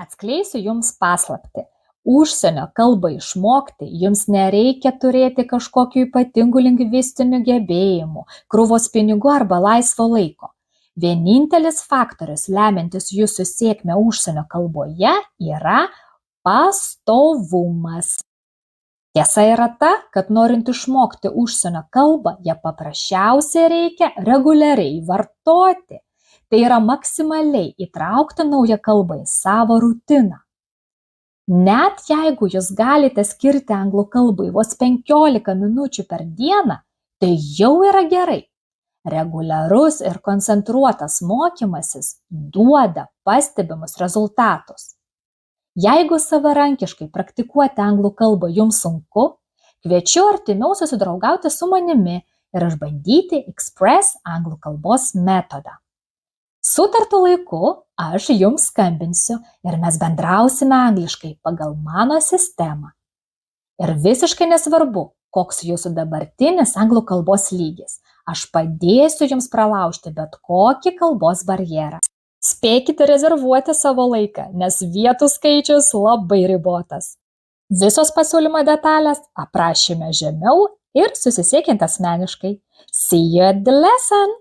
Atskleisiu jums paslaptį. Užsienio kalbą išmokti jums nereikia turėti kažkokių ypatingų lingvistinių gebėjimų, krūvos pinigų arba laisvo laiko. Vienintelis faktorius lemiantis jūsų sėkmę užsienio kalboje yra pastovumas. Tiesa yra ta, kad norint išmokti užsienio kalbą, ją paprasčiausiai reikia reguliariai vartoti. Tai yra maksimaliai įtraukti naują kalbą į savo rutiną. Net jeigu jūs galite skirti anglų kalbai vos 15 minučių per dieną, tai jau yra gerai. Reguliarus ir koncentruotas mokymasis duoda pastebimus rezultatus. Jeigu savarankiškai praktikuoti anglų kalbą jums sunku, kviečiu artimiau susidraugauti su manimi ir išbandyti Express anglų kalbos metodą. Sutartu laiku aš jums skambinsiu ir mes bendrausime angliškai pagal mano sistemą. Ir visiškai nesvarbu, koks jūsų dabartinis anglų kalbos lygis. Aš padėsiu jums pralaužti bet kokį kalbos barjerą. Spėkite rezervuoti savo laiką, nes vietų skaičius labai ribotas. Visos pasiūlymo detalės aprašyme žemiau ir susisiekiant asmeniškai. See you at the lesson!